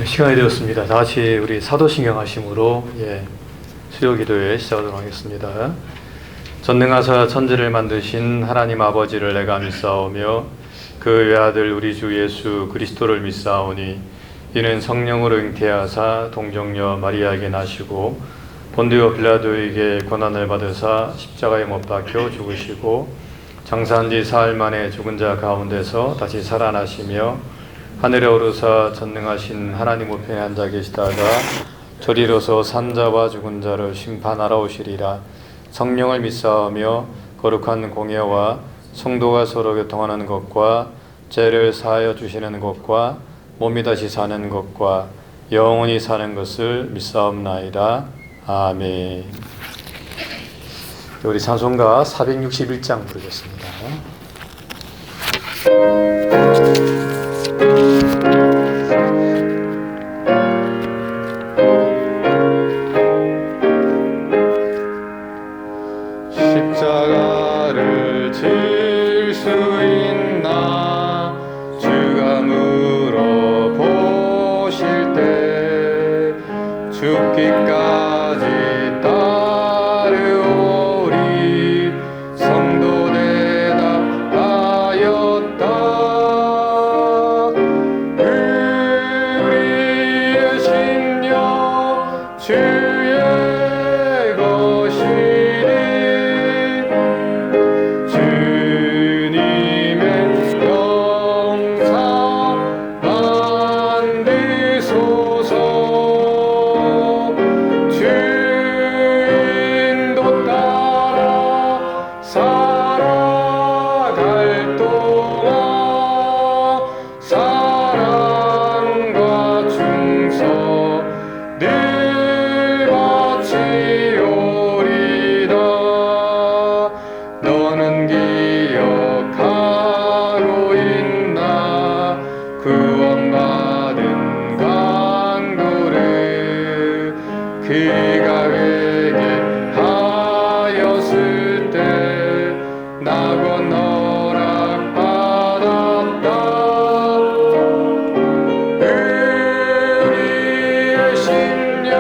시간이 되었습니다. 다 같이 우리 사도신경 하심으로 수요기도회 시작하도록 하겠습니다. 전능하사 천지를 만드신 하나님 아버지를 내가 믿사오며 그 외아들 우리 주 예수 그리스도를 믿사오니 이는 성령으로 잉태하사 동정녀 마리아에게 나시고 본디오 빌라도에게 고난을 받으사 십자가에 못 박혀 죽으시고 장사한 지 사흘 만에 죽은 자 가운데서 다시 살아나시며 하늘에 오르사 전능하신 하나님 우편에 앉아 계시다가 저리로서 산 자와 죽은 자를 심판하러 오시리라. 성령을 믿사오며 거룩한 공예와 성도가 서로 교통하는 것과 죄를 사하여 주시는 것과 몸이 다시 사는 것과 영원히 사는 것을 믿사옵나이다. 아멘. 우리 찬송가 461장 부르겠습니다. 십자가를 질 수 있나 주가 물어보실 때 죽기까지 따르오리 성도 대답하였다. 우리의 심령 주의 것이니 주님의 영상 만드소서. 주인도 따라 살아갈 동안 사랑과 충성 늘 바치오리다. 너는 기억하고 있나 구원받은 강도를 그가 회개하였을 때 나고 허락받았다. 우리의 심령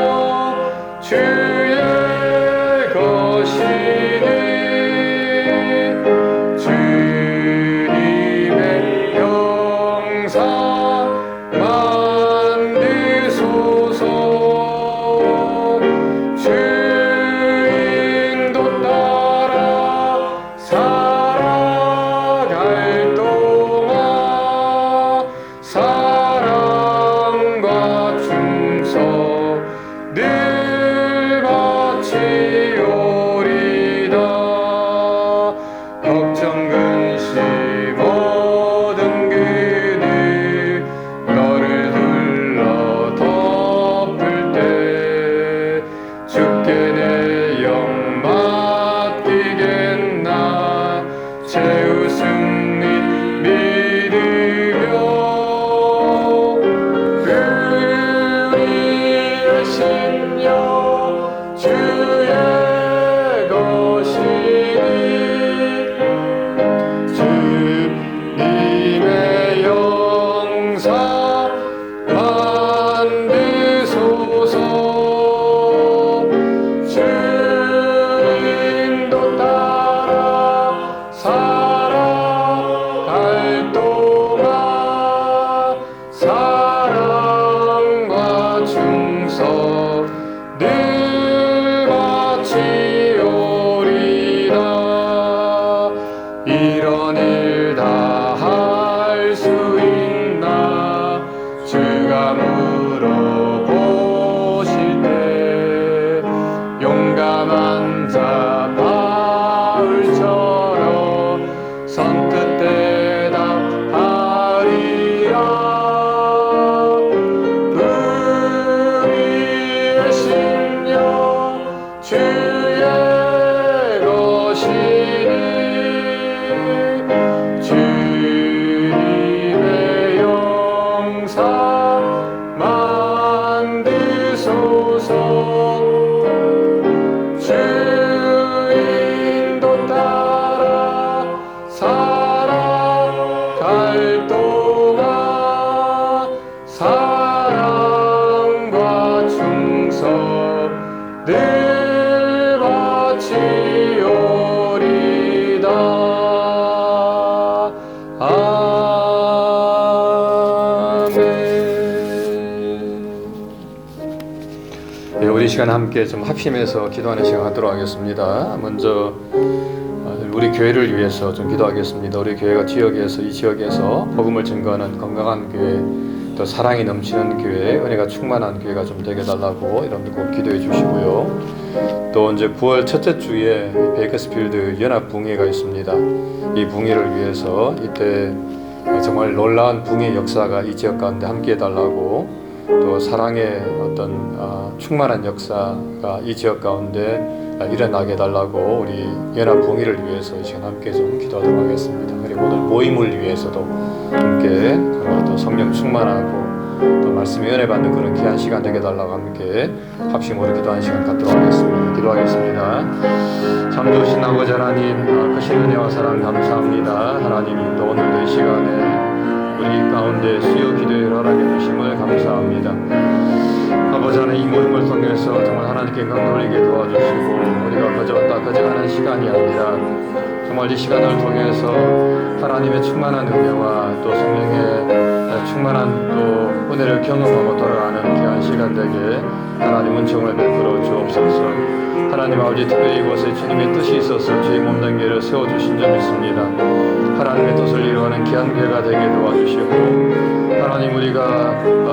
주의 것이니 주님의 영상 만드소서. 주인도 따라 살아갈 동안 사랑과 충성 늘 바치오리다. 걱정 근심 모든 그들 너를 둘러 덮을 때 주께 내 영 맡기겠나 최우승리 믿으며. 우리의 심령 주의 것이니 주님의 영상 만드소서. 주인도 따라 살아갈 동안 사랑과 충성 늘 바치오리다. 이런 일 다 할 수 있나 주가 물어보실 때 용감한 자 바울처럼 선뜻 대답하리라. 우리의 심령 주의 것이니 주님의 영상 늘 바치오리다. 네, 우리 시간 함께 좀 합심해서 기도하는 시간 갖도록 하겠습니다. 먼저 우리 교회를 위해서 좀 기도하겠습니다. 우리 교회가 지역에서 이 지역에서 복음을 증거하는 건강한 교회, 또 사랑이 넘치는 교회, 은혜가 충만한 교회가 좀 되게 달라고 여러분들 꼭 기도해 주시고요. 또 이제 9월 첫째 주에 베이커스필드 연합 붕괴가 있습니다. 이 붕괴를 위해서 이때 정말 놀라운 붕괴 역사가 이 지역 가운데 함께 해달라고, 또 사랑의 어떤 충만한 역사가 이 지역 가운데 일어나게 해달라고 우리 연합 붕괴를 위해서 이 시간 함께 좀 기도하도록 하겠습니다. 그리고 오늘 모임을 위해서도 함께 또 성령 충만하고 또 말씀의 은혜 받는 그런 귀한 시간 되게 해달라고 함께 합심으로 기도하는 시간 갖도록 하겠습니다. 기도하겠습니다. 참 좋으신 아버지 하나님, 크신 은혜와 사랑 감사합니다. 하나님, 또 오늘도 이 시간에 우리 가운데 수요 기도를 허락해 주심을 감사합니다. 아버지 하나님, 이 모임을 통해서 정말 하나님께 영광 돌리게 도와주시고, 우리가 거저 왔다 거저 가는 시간이 아니라 정말 이 시간을 통해서 하나님의 충만한 은혜와 또 성령의 충만한 또 은혜를 경험하고 돌아가는 귀한 시간 되게 하나님 은총을 베풀어 주옵소서. 하나님 아버지, 특별히 이곳에 주님의 뜻이 있어서 주의 몸된 교회를 세워주신 점 있습니다. 하나님의 뜻을 이루어가는 귀한 교회가 되게 도와주시고, 하나님 우리가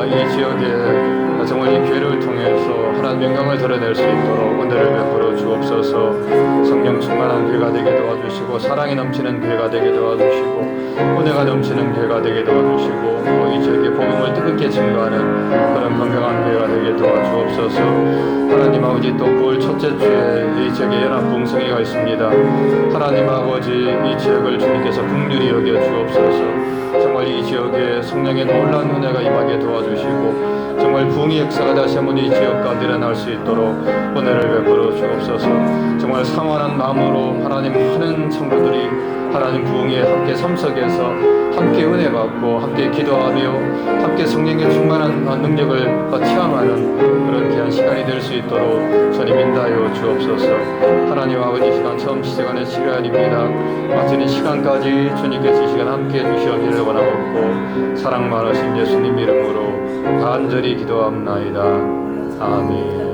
이 지역에 정말 이 교회를 통해서 하나님 영광을 드러낼 수 있도록 은혜를 베풀어 주옵소서. 성령 충만한 교회가 되게 도와주시고, 사랑이 넘치는 교회가 되게 도와주시고, 은혜가 넘치는 교회가 되게 도와주시고, 또 이 지역에 복음을 뜨겁게 증거하는 그런 건강한 교회가 되게 도와주옵소서. 하나님 아버지, 또 9월 첫째 주에 이 지역에 연합 붕성회가 있습니다. 하나님 아버지, 이 지역을 주님께서 긍휼히 여겨 주옵소서. 정말 이 지역에 성령의 놀라운 은혜가 임하게 도와주시고, 정말 부흥의 역사가 다시 한번 이 지역 가운데 일어날 수 있도록 은혜를 베풀어 주옵소서. 정말 상원한 마음으로 하나님 많은 성도들이 하나님 부흥에 함께 참석해서 함께 은혜 받고 함께 기도하며 함께 성령의 충만한 능력을 체험하는 그런 귀한 시간이 될 수 있도록 주님 인도하여 주옵소서. 하나님 아버지, 시간 처음 시작하는 시간입니다. 마치는 시간까지 주님께서 이 시간 함께 해주시기를 원하옵고, 사랑 많으신 예수님 이름으로 간절히 기도합나이다. 아멘.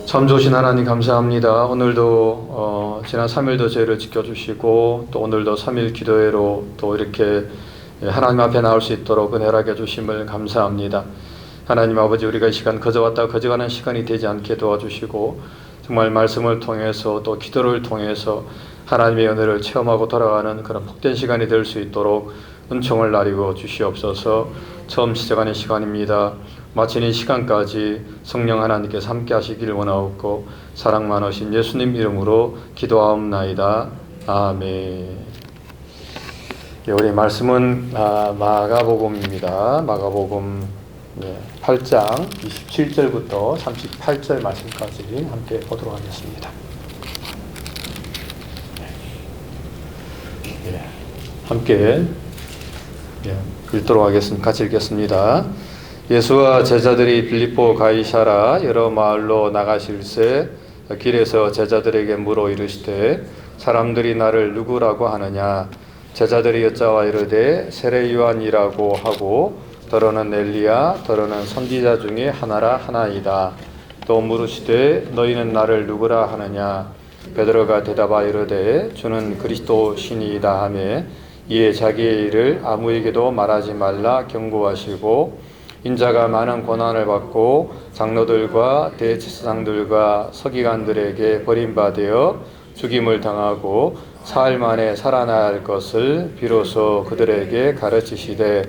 참 좋으신 하나님 감사합니다. 오늘도 지난 3일도 저희를 지켜주시고, 또 오늘도 3일 기도회로 또 이렇게 하나님 앞에 나올 수 있도록 은혜하게 해주심을 감사합니다. 하나님 아버지, 우리가 이 시간 거저 왔다 거저 가는 시간이 되지 않게 도와주시고, 정말 말씀을 통해서 또 기도를 통해서 하나님의 은혜를 체험하고 돌아가는 그런 복된 시간이 될 수 있도록 은총을 나리고 주시옵소서. 처음 시작하는 시간입니다. 마치는 시간까지 성령 하나님께서 함께 하시길 원하옵고, 사랑 많으신 예수님 이름으로 기도하옵나이다. 아멘. 우리 말씀은 마가복음입니다. 마가복음 8장 27절부터 38절 말씀까지 함께 보도록 하겠습니다. 함께 읽도록 하겠습니다. 같이 읽겠습니다. 예수와 제자들이 빌립보 가이사라 여러 마을로 나가실새 길에서 제자들에게 물어 이르시되, 사람들이 나를 누구라고 하느냐? 제자들이 여짜와 이르되 세례 요한이라고 하고, 더러는 엘리야, 더러는 선지자 중에 하나라 하나이다. 또 물으시되 너희는 나를 누구라 하느냐? 베드로가 대답하 이르되 주는 그리스도 신이이다 하며, 이에 자기의 일을 아무에게도 말하지 말라 경고하시고, 인자가 많은 고난을 받고 장로들과 대제사장들과 서기관들에게 버림받아 죽임을 당하고 사흘 만에 살아날 것을 비로소 그들에게 가르치시되,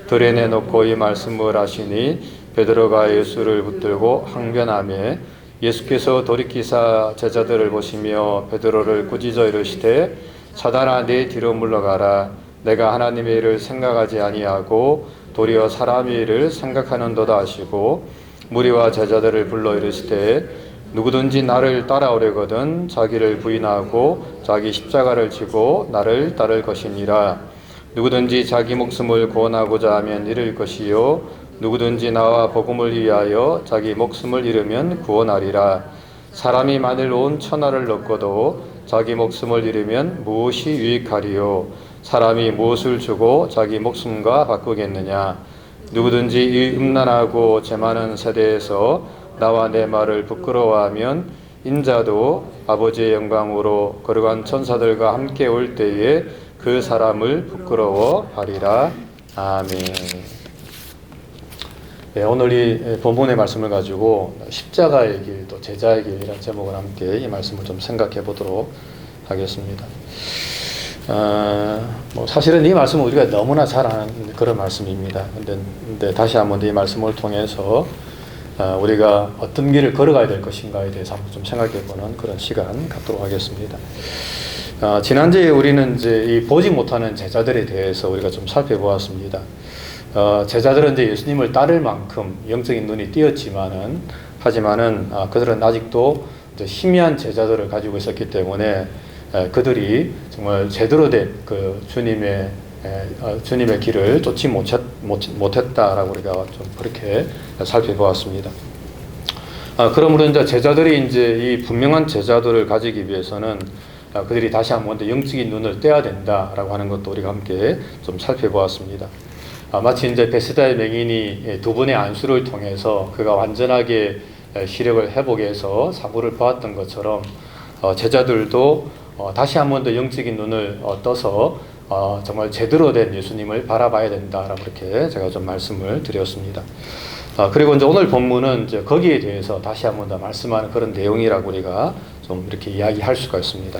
들에 내놓고 이 말씀을 하시니 베드로가 예수를 붙들고 항변하며, 예수께서 돌이키사 제자들을 보시며 베드로를 꾸짖어 이르시되, 사단아 내 뒤로 물러가라. 내가 하나님의 일을 생각하지 아니하고 도리어 사람의 일을 생각하는도다 하시고, 무리와 제자들을 불러 이르시되, 누구든지 나를 따라오려거든 자기를 부인하고 자기 십자가를 지고 나를 따를 것이니라. 누구든지 자기 목숨을 구원하고자 하면 잃을 것이요, 누구든지 나와 복음을 위하여 자기 목숨을 잃으면 구원하리라. 사람이 만일 온 천하를 얻고도 자기 목숨을 잃으면 무엇이 유익하리요? 사람이 무엇을 주고 자기 목숨과 바꾸겠느냐? 누구든지 이 음란하고 죄 많은 세대에서 나와 내 말을 부끄러워하면 인자도 아버지의 영광으로 거룩한 천사들과 함께 올 때에 그 사람을 부끄러워하리라. 아멘. 네, 오늘 이 본문의 말씀을 가지고 십자가의 길, 또 제자의 길이라는 제목을 함께 이 말씀을 좀 생각해 보도록 하겠습니다. 사실은 이 말씀은 우리가 너무나 잘 아는 그런 말씀입니다. 근데 다시 한번 이 말씀을 통해서 우리가 어떤 길을 걸어가야 될 것인가에 대해서 한번 좀 생각해 보는 그런 시간 갖도록 하겠습니다. 지난주에 우리는 이제 이 보지 못하는 제자들에 대해서 우리가 좀 살펴보았습니다. 제자들은 이제 예수님을 따를 만큼 영적인 눈이 띄었지만은, 하지만은 그들은 아직도 이제 희미한 제자들을 가지고 있었기 때문에 그들이 정말 제대로 된 그 주님의 길을 쫓지 못했다라고 우리가 좀 그렇게 살펴보았습니다. 그러므로 이제 제자들이 이제 이 분명한 제자들을 가지기 위해서는 그들이 다시 한번 영적인 눈을 떼야 된다라고 하는 것도 우리가 함께 좀 살펴보았습니다. 마치 이제 베세다의 맹인이 두 번의 안수를 통해서 그가 완전하게 시력을 회복해서 사부를 보았던 것처럼 제자들도 다시 한번 더 영적인 눈을 떠서 정말 제대로 된 예수님을 바라봐야 된다라고 이렇게 제가 좀 말씀을 드렸습니다. 그리고 이제 오늘 본문은 이제 거기에 대해서 다시 한번 더 말씀하는 그런 내용이라고 우리가 좀 이렇게 이야기할 수가 있습니다.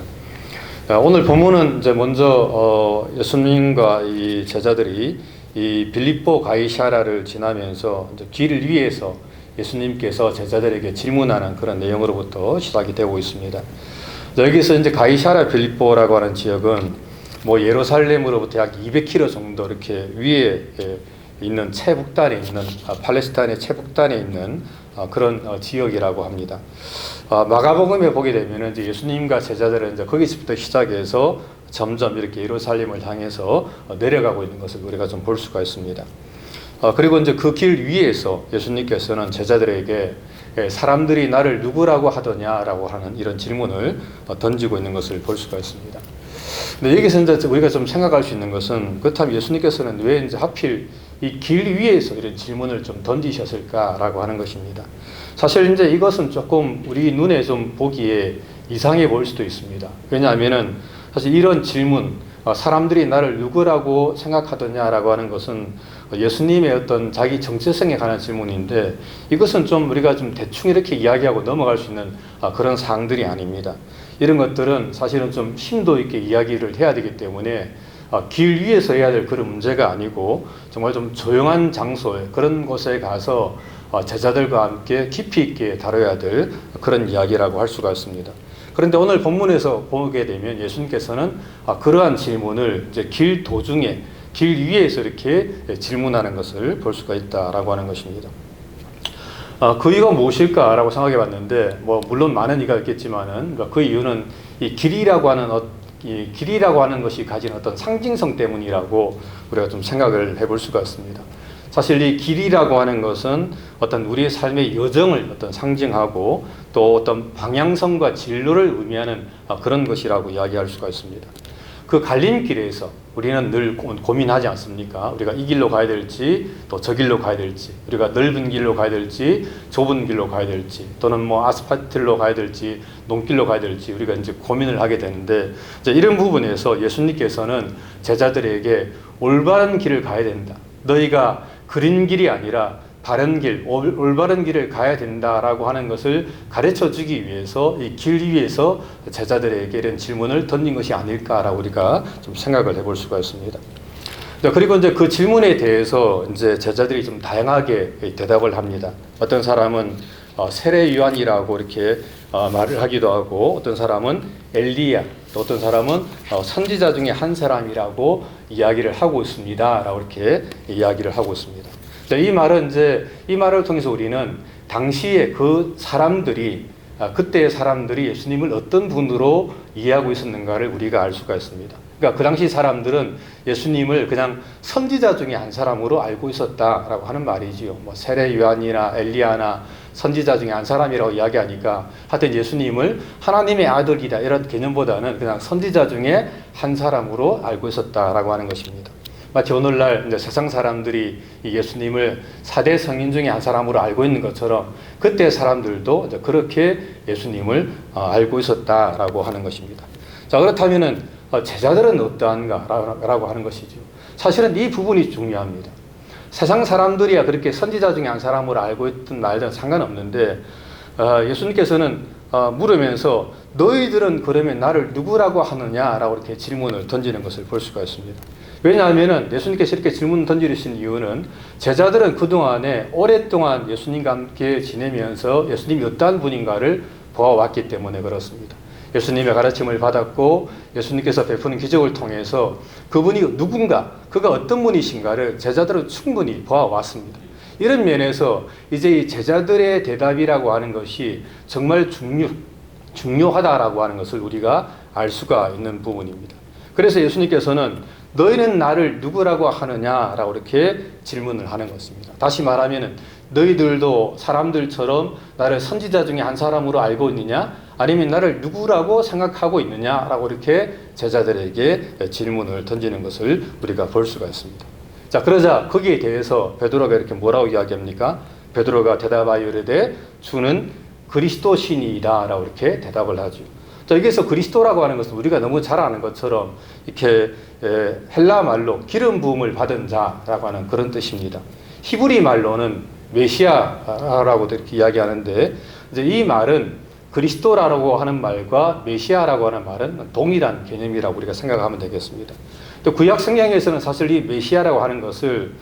오늘 본문은 이제 먼저 예수님과 이 제자들이 이 빌립보 가이사랴를 지나면서 이제 길 위에서 예수님께서 제자들에게 질문하는 그런 내용으로부터 시작이 되고 있습니다. 여기서 이제 가이사랴 빌립보라고 하는 지역은 뭐 예루살렘으로부터 약 200km 정도 이렇게 위에 있는 최북단에 있는 팔레스타인의 최북단에 있는 그런 지역이라고 합니다. 마가복음에 보게 되면 이제 예수님과 제자들은 이제 거기서부터 시작해서 점점 이렇게 예루살렘을 향해서 내려가고 있는 것을 우리가 좀 볼 수가 있습니다. 그리고 이제 그 길 위에서 예수님께서는 제자들에게 사람들이 나를 누구라고 하더냐라고 하는 이런 질문을 던지고 있는 것을 볼 수가 있습니다. 근데 여기서 이제 우리가 좀 생각할 수 있는 것은, 그렇다면 예수님께서는 왜 이제 하필 이 길 위에서 이런 질문을 좀 던지셨을까라고 하는 것입니다. 사실 이제 이것은 조금 우리 눈에 좀 보기에 이상해 보일 수도 있습니다. 왜냐하면은 사실 이런 질문, 사람들이 나를 누구라고 생각하더냐라고 하는 것은 예수님의 어떤 자기 정체성에 관한 질문인데, 이것은 좀 우리가 좀 대충 이렇게 이야기하고 넘어갈 수 있는 그런 사항들이 아닙니다. 이런 것들은 사실은 좀 심도 있게 이야기를 해야 되기 때문에 길 위에서 해야 될 그런 문제가 아니고 정말 좀 조용한 장소에, 그런 곳에 가서 제자들과 함께 깊이 있게 다뤄야 될 그런 이야기라고 할 수가 있습니다. 그런데 오늘 본문에서 보게 되면 예수님께서는 그러한 질문을 이제 길 도중에, 길 위에서 이렇게 질문하는 것을 볼 수가 있다라고 하는 것입니다. 그 이유가 무엇일까라고 생각해 봤는데, 물론 많은 이유가 있겠지만은, 그 이유는 이 길이라고 하는 것이 가진 어떤 상징성 때문이라고 우리가 좀 생각을 해볼 수가 있습니다. 사실 이 길이라고 하는 것은 어떤 우리의 삶의 여정을 어떤 상징하고 또 어떤 방향성과 진로를 의미하는 그런 것이라고 이야기할 수가 있습니다. 그 갈림길에서 우리는 늘 고민하지 않습니까? 우리가 이 길로 가야 될지, 또 저 길로 가야 될지, 우리가 넓은 길로 가야 될지, 좁은 길로 가야 될지, 또는 뭐 아스팔트로 가야 될지, 논길로 가야 될지, 우리가 이제 고민을 하게 되는데, 이제 이런 부분에서 예수님께서는 제자들에게 올바른 길을 가야 된다. 너희가 그린 길이 아니라 바른 길, 올바른 길을 가야 된다라고 하는 것을 가르쳐 주기 위해서 이 길 위에서 제자들에게 이런 질문을 던진 것이 아닐까라고 우리가 좀 생각을 해볼 수가 있습니다. 그리고 이제 그 질문에 대해서 이제 제자들이 좀 다양하게 대답을 합니다. 어떤 사람은 세례 요한이라고 이렇게 말을 하기도 하고, 어떤 사람은 엘리야, 또 어떤 사람은 선지자 중에 한 사람이라고 이야기를 하고 있습니다라고 이렇게 이야기를 하고 있습니다. 이 말을 통해서 우리는 당시에 그 사람들이, 그때의 사람들이 예수님을 어떤 분으로 이해하고 있었는가를 우리가 알 수가 있습니다. 그러니까 그 당시 사람들은 예수님을 그냥 선지자 중에 한 사람으로 알고 있었다라고 하는 말이지요. 뭐 세례 요한이나 엘리야나 선지자 중에 한 사람이라고 이야기하니까 하여튼 예수님을 하나님의 아들이다 이런 개념보다는 그냥 선지자 중에 한 사람으로 알고 있었다라고 하는 것입니다. 마치 오늘날 이제 세상 사람들이 이 예수님을 4대 성인 중에 한 사람으로 알고 있는 것처럼 그때 사람들도 이제 그렇게 예수님을 알고 있었다라고 하는 것입니다. 자, 그렇다면은 제자들은 어떠한가라고 하는 것이죠. 사실은 이 부분이 중요합니다. 세상 사람들이야 그렇게 선지자 중에 한 사람으로 알고 있든 말든 상관없는데 예수님께서는 물으면서 너희들은 그러면 나를 누구라고 하느냐라고 이렇게 질문을 던지는 것을 볼 수가 있습니다. 왜냐하면 예수님께서 이렇게 질문을 던지신 이유는 제자들은 그동안에 오랫동안 예수님과 함께 지내면서 예수님이 어떠한 분인가를 보아왔기 때문에 그렇습니다. 예수님의 가르침을 받았고 예수님께서 베푸는 기적을 통해서 그분이 누군가, 그가 어떤 분이신가를 제자들은 충분히 보아왔습니다. 이런 면에서 이제 이 제자들의 대답이라고 하는 것이 정말 중요하다라고 하는 것을 우리가 알 수가 있는 부분입니다. 그래서 예수님께서는 너희는 나를 누구라고 하느냐라고 이렇게 질문을 하는 것입니다. 다시 말하면 너희들도 사람들처럼 나를 선지자 중에 한 사람으로 알고 있느냐? 아니면 나를 누구라고 생각하고 있느냐라고 이렇게 제자들에게 질문을 던지는 것을 우리가 볼 수가 있습니다. 자, 그러자 거기에 대해서 베드로가 이렇게 뭐라고 이야기합니까? 베드로가 대답하여 이르되 주는 그리스도시니이다라고 이렇게 대답을 하죠. 자, 여기서 그리스도라고 하는 것은 우리가 너무 잘 아는 것처럼 이렇게 헬라 말로 기름 부음을 받은 자라고 하는 그런 뜻입니다. 히브리 말로는 메시아라고 이렇게 이야기하는데 이제 이 말은 그리스도라고 하는 말과 메시아라고 하는 말은 동일한 개념이라고 우리가 생각하면 되겠습니다. 또 구약 성경에서는 사실 이 메시아라고 하는 것을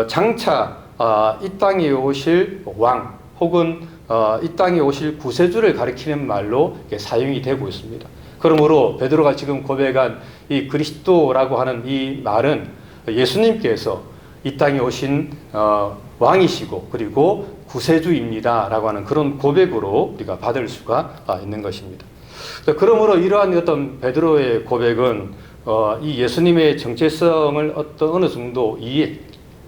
장차 이 땅에 오실 왕 혹은 이 땅에 오실 구세주를 가리키는 말로 사용이 되고 있습니다. 그러므로 베드로가 지금 고백한 이 그리스도라고 하는 이 말은 예수님께서 이 땅에 오신 왕이시고 그리고 구세주입니다라고 하는 그런 고백으로 우리가 받을 수가 있는 것입니다. 그러므로 이러한 어떤 베드로의 고백은 이 예수님의 정체성을 어느 정도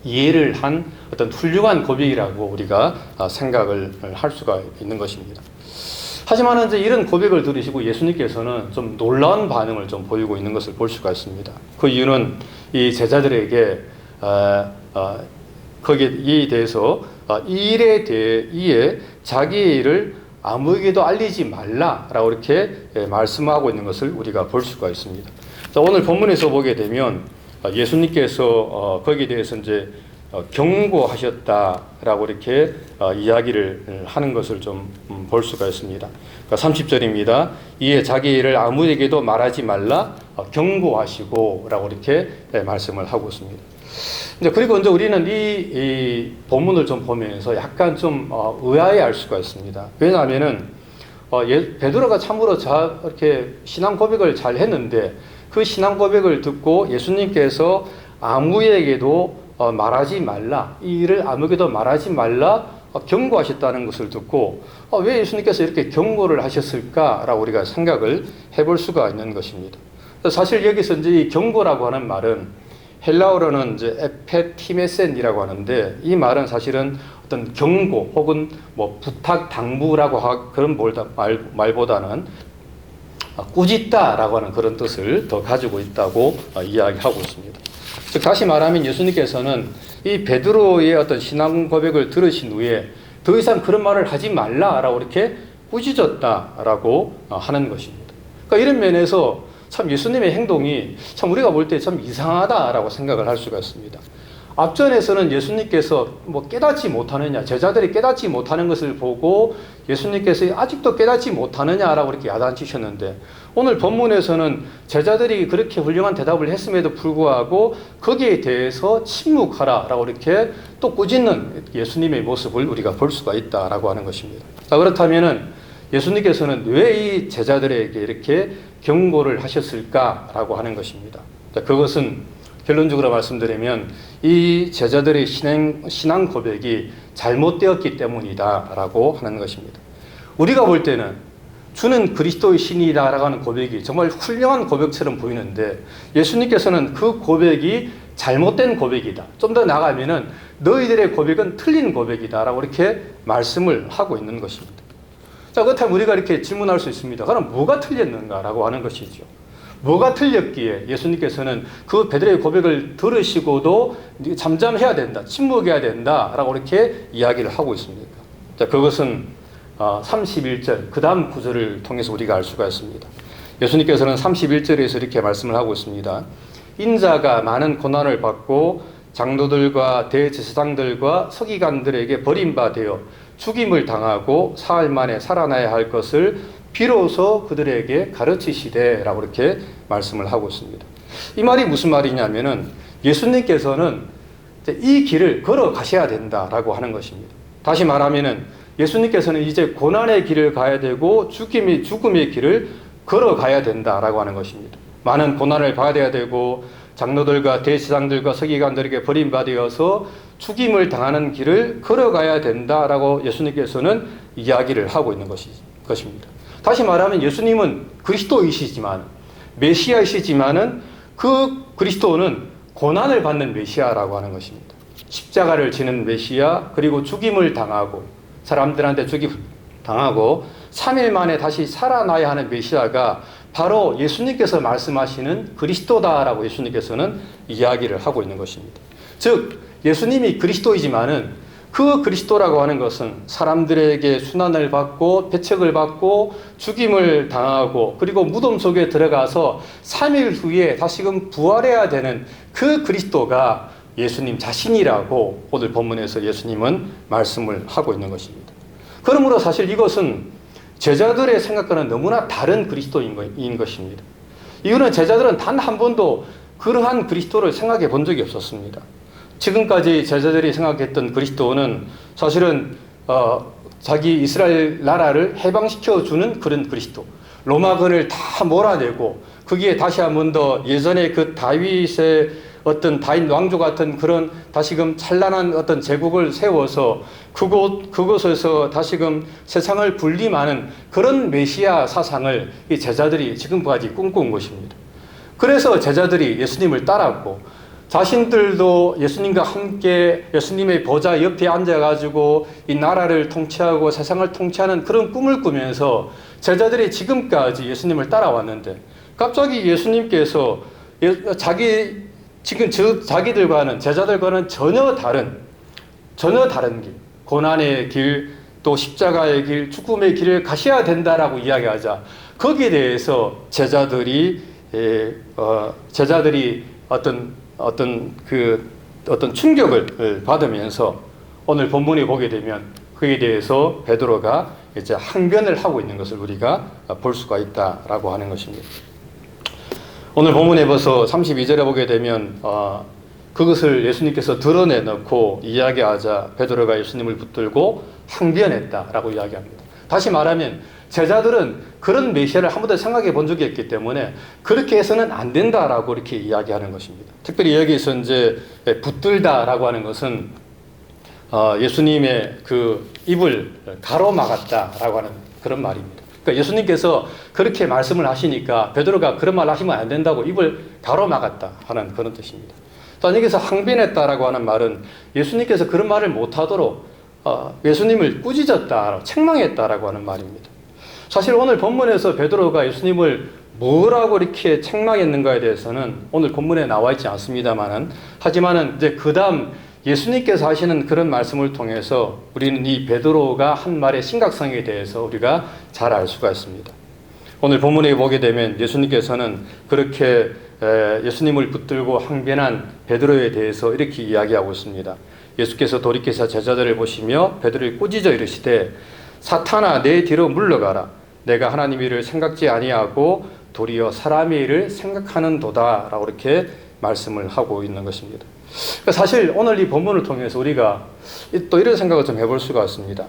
이해를 한 어떤 훌륭한 고백이라고 우리가 생각을 할 수가 있는 것입니다. 하지만 이제 이런 고백을 들으시고 예수님께서는 좀 놀라운 반응을 좀 보이고 있는 것을 볼 수가 있습니다. 그 이유는 이 제자들에게 거기에 대해서 이 일에 대해 자기의 일을 아무에게도 알리지 말라라고 이렇게 말씀하고 있는 것을 우리가 볼 수가 있습니다. 자, 오늘 본문에서 보게 되면 예수님께서 거기에 대해서 이제 경고하셨다라고 이렇게 이야기를 하는 것을 좀 볼 수가 있습니다. 그러니까 30절입니다. 이에 자기 일을 아무에게도 말하지 말라 경고하시고라고 이렇게 말씀을 하고 있습니다. 이제 그리고 이제 우리는 이 본문을 좀 보면서 약간 좀 의아해할 수가 있습니다. 왜냐하면은 베드로가 참으로 이렇게 신앙 고백을 잘 했는데 그 신앙 고백을 듣고 예수님께서 아무에게도 말하지 말라, 이 일을 아무에게도 말하지 말라 경고하셨다는 것을 듣고 왜 예수님께서 이렇게 경고를 하셨을까라고 우리가 생각을 해볼 수가 있는 것입니다. 사실 여기서 이제 이 경고라고 하는 말은 헬라어로는 이제 에페티메센이라고 하는데 이 말은 사실은 어떤 경고 혹은 뭐 부탁 당부라고 그런 말보다는 꾸짖다라고 하는 그런 뜻을 더 가지고 있다고 이야기하고 있습니다. 즉 다시 말하면 예수님께서는 이 베드로의 어떤 신앙 고백을 들으신 후에 더 이상 그런 말을 하지 말라라고 이렇게 꾸짖었다라고 하는 것입니다. 그러니까 이런 면에서 참 예수님의 행동이 참 우리가 볼 때 참 이상하다라고 생각을 할 수가 있습니다. 앞전에서는 예수님께서 뭐 깨닫지 못하느냐, 제자들이 깨닫지 못하는 것을 보고 예수님께서 아직도 깨닫지 못하느냐라고 이렇게 야단치셨는데 오늘 본문에서는 제자들이 그렇게 훌륭한 대답을 했음에도 불구하고 거기에 대해서 침묵하라라고 이렇게 또 꾸짖는 예수님의 모습을 우리가 볼 수가 있다라고 하는 것입니다. 자, 그렇다면은 예수님께서는 왜 이 제자들에게 이렇게 경고를 하셨을까라고 하는 것입니다. 자, 그것은 결론적으로 말씀드리면 이 제자들의 신앙 고백이 잘못되었기 때문이다라고 하는 것입니다. 우리가 볼 때는 주는 그리스도의 신이다라고 하는 고백이 정말 훌륭한 고백처럼 보이는데 예수님께서는 그 고백이 잘못된 고백이다. 좀 더 나가면은 너희들의 고백은 틀린 고백이다라고 이렇게 말씀을 하고 있는 것입니다. 자, 그렇다면 우리가 이렇게 질문할 수 있습니다. 그럼 뭐가 틀렸는가라고 하는 것이죠. 뭐가 틀렸기에 예수님께서는 그 베드로의 고백을 들으시고도 잠잠해야 된다, 침묵해야 된다라고 이렇게 이야기를 하고 있습니까? 자, 그것은 31절 그 다음 구절을 통해서 우리가 알 수가 있습니다. 예수님께서는 31절에서 이렇게 말씀을 하고 있습니다. 인자가 많은 고난을 받고 장로들과 대제사장들과 서기관들에게 버림받아 죽임을 당하고 사흘 만에 살아나야 할 것을 비로소 그들에게 가르치시되라고 이렇게 말씀을 하고 있습니다. 이 말이 무슨 말이냐면은 예수님께서는 이 길을 걸어가셔야 된다라고 하는 것입니다. 다시 말하면은 예수님께서는 이제 고난의 길을 가야 되고 죽음의 길을 걸어가야 된다라고 하는 것입니다. 많은 고난을 받아야 되고 장로들과 대제사장들과 서기관들에게 버림받아서 죽임을 당하는 길을 걸어가야 된다라고 예수님께서는 이야기를 하고 있는 것입니다. 다시 말하면 예수님은 그리스도이시지만 메시아이시지만은 그 그리스도는 고난을 받는 메시아라고 하는 것입니다. 십자가를 지는 메시아, 그리고 죽임을 당하고 사람들한테 죽임을 당하고 3일 만에 다시 살아나야 하는 메시아가 바로 예수님께서 말씀하시는 그리스도다라고 예수님께서는 이야기를 하고 있는 것입니다. 즉 예수님이 그리스도이지만은 그 그리스도라고 하는 것은 사람들에게 순환을 받고 배척을 받고 죽임을 당하고 그리고 무덤 속에 들어가서 3일 후에 다시금 부활해야 되는 그 그리스도가 예수님 자신이라고 오늘 본문에서 예수님은 말씀을 하고 있는 것입니다. 그러므로 사실 이것은 제자들의 생각과는 너무나 다른 그리스도인 것입니다. 이유는 제자들은 단 한 번도 그러한 그리스도를 생각해 본 적이 없었습니다. 지금까지 제자들이 생각했던 그리스도는 사실은 자기 이스라엘 나라를 해방시켜주는 그런 그리스도, 로마군을 다 몰아내고 거기에 다시 한 번 더 예전에 그 다윗의 어떤 다윗 왕조 같은 그런 다시금 찬란한 어떤 제국을 세워서 그곳에서 다시금 세상을 군림하는 그런 메시아 사상을 이 제자들이 지금까지 꿈꾼 것입니다. 그래서 제자들이 예수님을 따랐고 자신들도 예수님과 함께 예수님의 보좌 옆에 앉아가지고 이 나라를 통치하고 세상을 통치하는 그런 꿈을 꾸면서 제자들이 지금까지 예수님을 따라왔는데 갑자기 예수님께서 지금 자기들과는 제자들과는 전혀 다른 길, 고난의 길, 또 십자가의 길, 죽음의 길을 가셔야 된다라고 이야기하자 거기에 대해서 제자들이 어떤 충격을 받으면서 오늘 본문에 보게 되면 그에 대해서 베드로가 이제 항변을 하고 있는 것을 우리가 볼 수가 있다라고 하는 것입니다. 오늘 본문에 벌써 32절에 보게 되면 그것을 예수님께서 드러내놓고 이야기하자 베드로가 예수님을 붙들고 항변했다라고 이야기합니다. 다시 말하면 제자들은 그런 메시아를 한 번도 생각해 본 적이 없기 때문에 그렇게 해서는 안 된다라고 이렇게 이야기하는 것입니다. 특별히 여기서 이제 붙들다라고 하는 것은 예수님의 그 입을 가로막았다라고 하는 그런 말입니다. 그러니까 예수님께서 그렇게 말씀을 하시니까 베드로가 그런 말 하시면 안 된다고 입을 가로막았다 하는 그런 뜻입니다. 여기서 항변했다라고 하는 말은 예수님께서 그런 말을 못하도록 예수님을 꾸짖었다, 책망했다라고 하는 말입니다. 사실 오늘 본문에서 베드로가 예수님을 뭐라고 이렇게 책망했는가에 대해서는 오늘 본문에 나와 있지 않습니다만은 하지만은 이제 그 다음 예수님께서 하시는 그런 말씀을 통해서 우리는 이 베드로가 한 말의 심각성에 대해서 우리가 잘 알 수가 있습니다. 오늘 본문에 보게 되면 예수님께서는 그렇게 예수님을 붙들고 항변한 베드로에 대해서 이렇게 이야기하고 있습니다. 예수께서 돌이켜서 제자들을 보시며 베드로를 꾸짖어 이르시되 사탄아 내 뒤로 물러가라. 내가 하나님의 일을 생각지 아니하고 도리어 사람의 일을 생각하는도다 라고 이렇게 말씀을 하고 있는 것입니다. 사실 오늘 이 본문을 통해서 우리가 또 이런 생각을 좀 해볼 수가 있습니다.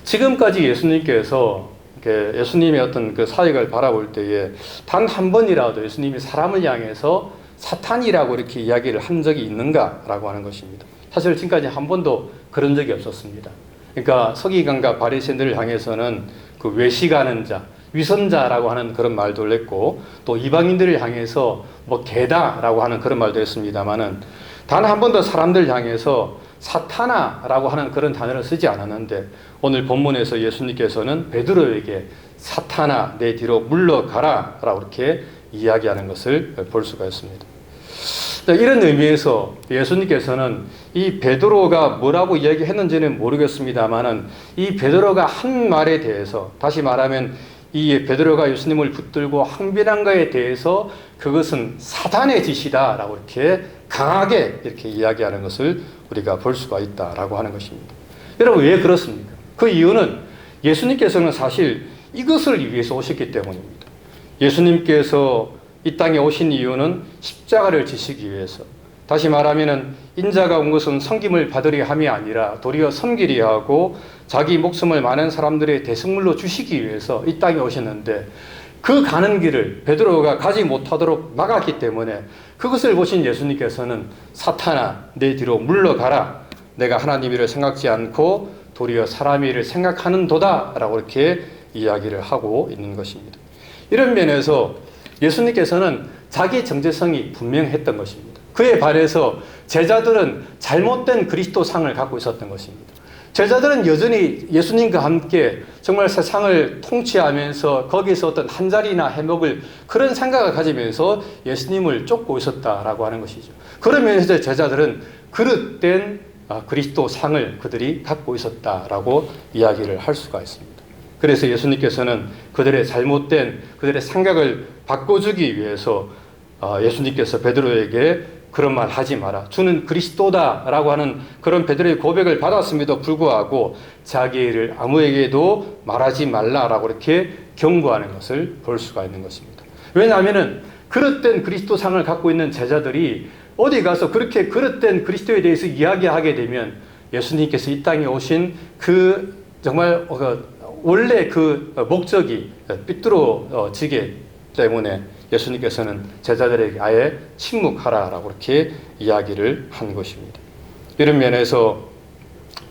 지금까지 예수님께서 예수님의 어떤 그 사역을 바라볼 때에 단 한 번이라도 예수님이 사람을 향해서 사탄이라고 이렇게 이야기를 한 적이 있는가라고 하는 것입니다. 사실 지금까지 한 번도 그런 적이 없었습니다. 그러니까 서기관과 바리새인들을 향해서는 그 외식하는 자, 위선자라고 하는 그런 말도 했고, 또 이방인들을 향해서 뭐 개다라고 하는 그런 말도 했습니다만은 단 한 번도 사람들 향해서 사타나라고 하는 그런 단어를 쓰지 않았는데, 오늘 본문에서 예수님께서는 베드로에게 사타나 내 뒤로 물러가라 라고 이렇게 이야기하는 것을 볼 수가 있습니다. 이런 의미에서 예수님께서는 이 베드로가 뭐라고 이야기했는지는 모르겠습니다만은 이 베드로가 한 말에 대해서, 다시 말하면 이 베드로가 예수님을 붙들고 항변한 것에 대해서 그것은 사단의 짓이다라고 이렇게 강하게 이렇게 이야기하는 것을 우리가 볼 수가 있다라고 하는 것입니다. 여러분, 왜 그렇습니까? 그 이유는 예수님께서는 사실 이것을 위해서 오셨기 때문입니다. 예수님께서 이 땅에 오신 이유는 십자가를 지시기 위해서, 다시 말하면 인자가 온 것은 섬김을 받으려 함이 아니라 도리어 섬기려 하고 자기 목숨을 많은 사람들의 대승물로 주시기 위해서 이 땅에 오셨는데, 그 가는 길을 베드로가 가지 못하도록 막았기 때문에 그것을 보신 예수님께서는 사탄아 내 뒤로 물러가라, 내가 하나님 일을 생각지 않고 도리어 사람 일을 생각하는 도다 라고 이렇게 이야기를 하고 있는 것입니다. 이런 면에서 예수님께서는 자기 정체성이 분명했던 것입니다. 그에 반해서 제자들은 잘못된 그리스도상을 갖고 있었던 것입니다. 제자들은 여전히 예수님과 함께 정말 세상을 통치하면서 거기서 어떤 한 자리나 해먹을 그런 생각을 가지면서 예수님을 쫓고 있었다라고 하는 것이죠. 그런 면에서 제자들은 그릇된 그리스도상을 그들이 갖고 있었다라고 이야기를 할 수가 있습니다. 그래서 예수님께서는 그들의 잘못된 그들의 생각을 바꿔주기 위해서 예수님께서 베드로에게 그런 말 하지 마라, 주는 그리스도다라고 하는 그런 베드로의 고백을 받았음에도 불구하고 자기 일을 아무에게도 말하지 말라라고 이렇게 경고하는 것을 볼 수가 있는 것입니다. 왜냐하면 그릇된 그리스도상을 갖고 있는 제자들이 어디 가서 그렇게 그릇된 그리스도에 대해서 이야기하게 되면 예수님께서 이 땅에 오신 그 정말 원래 그 목적이 삐뚤어지게 때문에 예수님께서는 제자들에게 아예 침묵하라라고 이렇게 이야기를 한 것입니다. 이런 면에서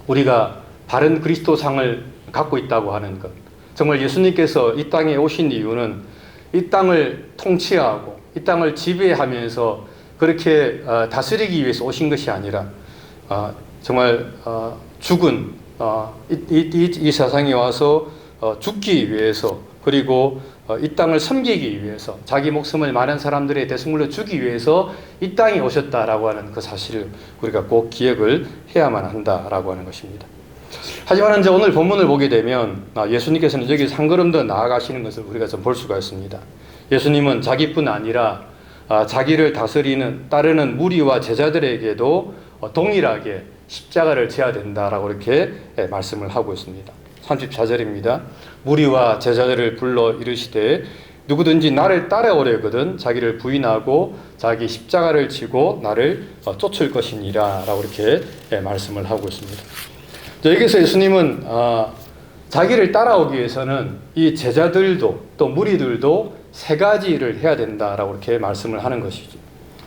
우리가 바른 그리스도상을 갖고 있다고 하는 것, 정말 예수님께서 이 땅에 오신 이유는 이 땅을 통치하고 이 땅을 지배하면서 그렇게 다스리기 위해서 오신 것이 아니라 정말 죽은 이 세상에 와서 죽기 위해서, 그리고 이 땅을 섬기기 위해서 자기 목숨을 많은 사람들의 대승물로 주기 위해서 이 땅에 오셨다라고 하는 그 사실을 우리가 꼭 기억을 해야만 한다라고 하는 것입니다. 하지만 이제 오늘 본문을 보게 되면 예수님께서는 여기서 한 걸음 더 나아가시는 것을 우리가 좀 볼 수가 있습니다. 예수님은 자기뿐 아니라 자기를 따르는 무리와 제자들에게도 동일하게 십자가를 져야 된다라고 이렇게 말씀을 하고 있습니다. 34절입니다. 무리와 제자들을 불러 이르시되 누구든지 나를 따라오려거든 자기를 부인하고 자기 십자가를 지고 나를 쫓을 것이니라 라고 이렇게 말씀을 하고 있습니다. 여기서 예수님은 자기를 따라오기 위해서는 이 제자들도 또 무리들도 세 가지를 해야 된다라고 이렇게 말씀을 하는 것이죠.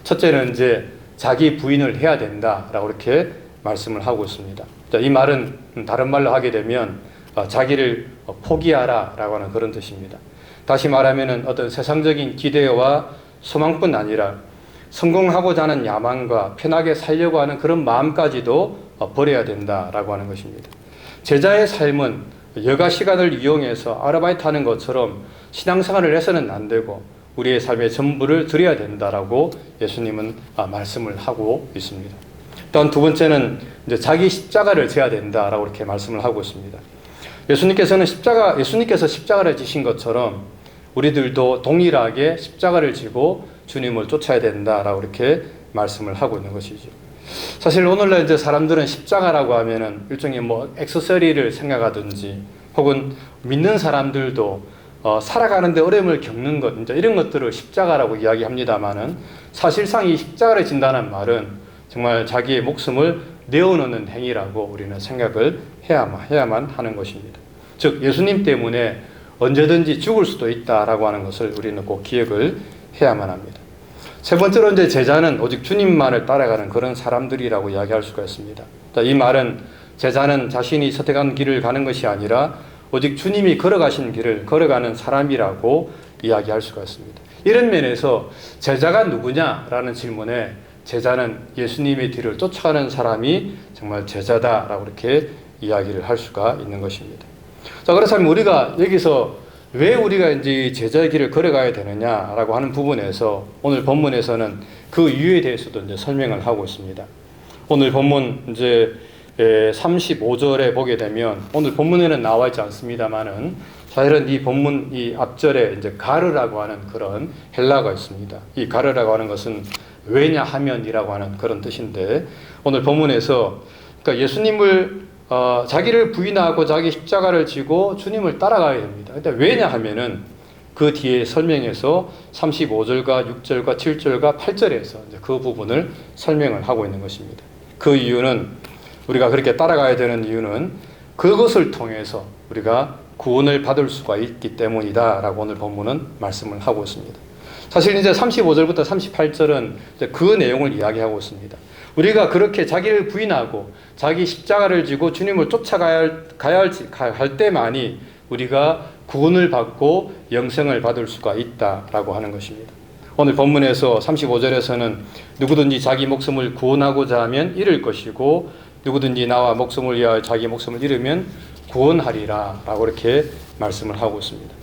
첫째는 이제 자기 부인을 해야 된다라고 이렇게 말씀을 하고 있습니다. 이 말은 다른 말로 하게 되면 자기를 포기하라라고 하는 그런 뜻입니다. 다시 말하면 어떤 세상적인 기대와 소망뿐 아니라 성공하고자 하는 야망과 편하게 살려고 하는 그런 마음까지도 버려야 된다라고 하는 것입니다. 제자의 삶은 여가 시간을 이용해서 아르바이트 하는 것처럼 신앙생활을 해서는 안 되고 우리의 삶의 전부를 드려야 된다라고 예수님은 말씀을 하고 있습니다. 또한 두 번째는 이제 자기 십자가를 져야 된다라고 이렇게 말씀을 하고 있습니다. 예수님께서 십자가를 지신 것처럼 우리들도 동일하게 십자가를 지고 주님을 쫓아야 된다라고 이렇게 말씀을 하고 있는 것이죠. 사실 오늘날 이제 사람들은 십자가라고 하면은 일종의 액세서리를 생각하든지, 혹은 믿는 사람들도 살아가는데 어려움을 겪는 것, 이제 이런 것들을 십자가라고 이야기합니다만은, 사실상 이 십자가를 진다는 말은 정말 자기의 목숨을 내어놓는 행위라고 우리는 생각을 해야만 하는 것입니다. 즉 예수님 때문에 언제든지 죽을 수도 있다라고 하는 것을 우리는 꼭 기억을 해야만 합니다. 세 번째로 이제 제자는 오직 주님만을 따라가는 그런 사람들이라고 이야기할 수가 있습니다. 이 말은 제자는 자신이 선택한 길을 가는 것이 아니라 오직 주님이 걸어가신 길을 걸어가는 사람이라고 이야기할 수가 있습니다. 이런 면에서 제자가 누구냐라는 질문에 제자는 예수님의 뒤를 쫓아가는 사람이 정말 제자다라고 이렇게 이야기를 할 수가 있는 것입니다. 자, 그렇다면 우리가 여기서 왜 우리가 이제 제자의 길을 걸어가야 되느냐라고 하는 부분에서 오늘 본문에서는 그 이유에 대해서도 이제 설명을 하고 있습니다. 오늘 본문 이제 35절에 보게 되면 오늘 본문에는 나와 있지 않습니다만은 사실은 이 본문 이 앞절에 이제 가르라고 하는 그런 헬라어가 있습니다. 이 가르라고 하는 것은 왜냐하면이라고 하는 그런 뜻인데 오늘 본문에서 그러니까 예수님을 자기를 부인하고 자기 십자가를 지고 주님을 따라가야 됩니다. 근데 왜냐하면은 그 뒤에 설명에서 35절과 6절과 7절과 8절에서 이제 그 부분을 설명을 하고 있는 것입니다. 그 이유는 우리가 그렇게 따라가야 되는 이유는 그것을 통해서 우리가 구원을 받을 수가 있기 때문이다라고 오늘 본문은 말씀을 하고 있습니다. 사실 이제 35절부터 38절은 이제 그 내용을 이야기하고 있습니다. 우리가 그렇게 자기를 부인하고 자기 십자가를 지고 주님을 쫓아가야 할 때만이 우리가 구원을 받고 영생을 받을 수가 있다라고 하는 것입니다. 오늘 본문에서 35절에서는 누구든지 자기 목숨을 구원하고자 하면 잃을 것이고 누구든지 나와 목숨을 위하여 자기 목숨을 잃으면 구원하리라 라고 이렇게 말씀을 하고 있습니다.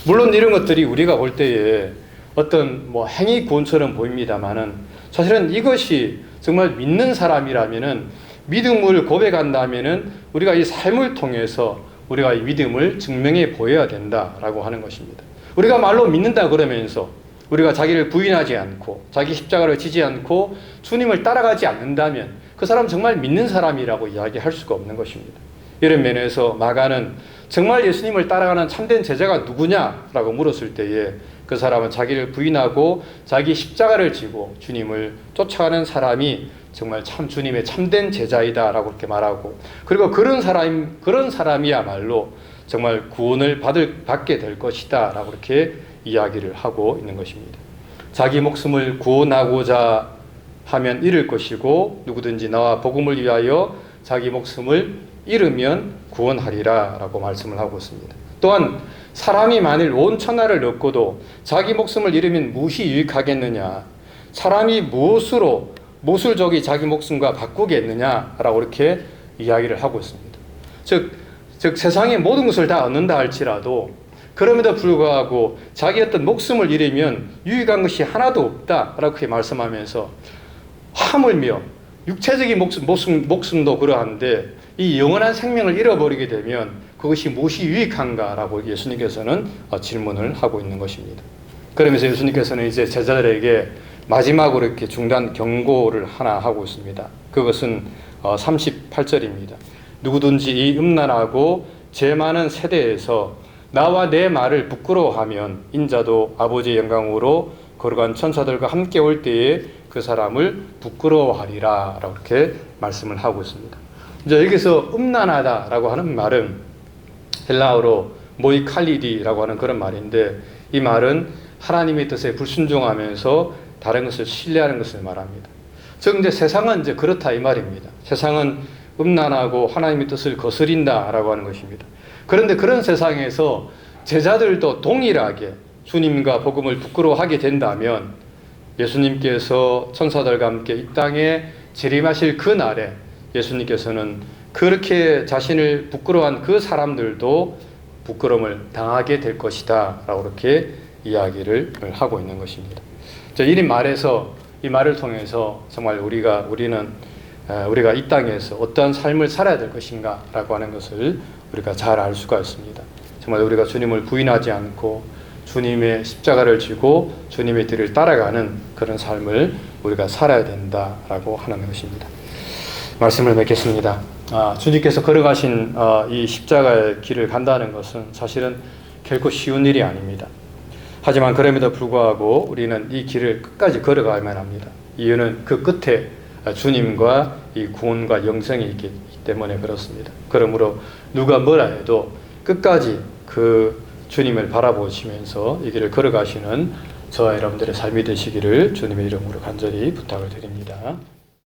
물론 이런 것들이 우리가 볼 때에 어떤 행위 구원처럼 보입니다만은 사실은 이것이 정말 믿는 사람이라면은 믿음을 고백한다면은 우리가 이 삶을 통해서 우리가 이 믿음을 증명해 보여야 된다라고 하는 것입니다. 우리가 말로 믿는다 그러면서 우리가 자기를 부인하지 않고 자기 십자가를 지지 않고 주님을 따라가지 않는다면 그 사람 정말 믿는 사람이라고 이야기할 수가 없는 것입니다. 이런 면에서 마가는 정말 예수님을 따라가는 참된 제자가 누구냐라고 물었을 때에 그 사람은 자기를 부인하고 자기 십자가를 지고 주님을 쫓아가는 사람이 정말 참 주님의 참된 제자이다라고 그렇게 말하고 그리고 그런 사람이야말로 정말 구원을 받게 될 것이다라고 그렇게 이야기를 하고 있는 것입니다. 자기 목숨을 구원하고자 하면 잃을 것이고 누구든지 나와 복음을 위하여 자기 목숨을 잃으면 구원하리라 라고 말씀을 하고 있습니다. 또한 사람이 만일 온 천하를 얻고도 자기 목숨을 잃으면 무엇이 유익하겠느냐, 사람이 무엇을 저기 자기 목숨과 바꾸겠느냐라고 이렇게 이야기를 하고 있습니다. 즉 세상의 모든 것을 다 얻는다 할지라도 그럼에도 불구하고 자기 어떤 목숨을 잃으면 유익한 것이 하나도 없다라고 그렇게 말씀하면서 하물며 육체적인 목숨도 그러한데 이 영원한 생명을 잃어버리게 되면 그것이 무엇이 유익한가라고 예수님께서는 질문을 하고 있는 것입니다. 그러면서 예수님께서는 이제 제자들에게 마지막으로 이렇게 중단 경고를 하나 하고 있습니다. 그것은 38절입니다. 누구든지 이 음란하고 죄 많은 세대에서 나와 내 말을 부끄러워하면 인자도 아버지의 영광으로 거룩한 천사들과 함께 올 때에 그 사람을 부끄러워하리라 라고 이렇게 말씀을 하고 있습니다. 이제 여기서 음란하다라고 하는 말은 헬라어로 모이칼리디라고 하는 그런 말인데 이 말은 하나님의 뜻에 불순종하면서 다른 것을 신뢰하는 것을 말합니다. 즉 이제 세상은 이제 그렇다 이 말입니다. 세상은 음란하고 하나님의 뜻을 거스린다라고 하는 것입니다. 그런데 그런 세상에서 제자들도 동일하게 주님과 복음을 부끄러워하게 된다면 예수님께서 천사들과 함께 이 땅에 재림하실 그 날에 예수님께서는 그렇게 자신을 부끄러워한 그 사람들도 부끄러움을 당하게 될 것이다 라고 그렇게 이야기를 하고 있는 것입니다. 이 말에서 이 말을 통해서 정말 우리가 이 땅에서 어떠한 삶을 살아야 될 것인가 라고 하는 것을 우리가 잘 알 수가 있습니다. 정말 우리가 주님을 부인하지 않고 주님의 십자가를 지고 주님의 뒤를 따라가는 그런 삶을 우리가 살아야 된다라고 하는 것입니다. 말씀을 맺겠습니다. 주님께서 걸어가신 이 십자가의 길을 간다는 것은 사실은 결코 쉬운 일이 아닙니다. 하지만 그럼에도 불구하고 우리는 이 길을 끝까지 걸어가야만 합니다. 이유는 그 끝에 주님과 이 구원과 영생이 있기 때문에 그렇습니다. 그러므로 누가 뭐라 해도 끝까지 그 주님을 바라보시면서 이 길을 걸어가시는 저와 여러분들의 삶이 되시기를 주님의 이름으로 간절히 부탁을 드립니다.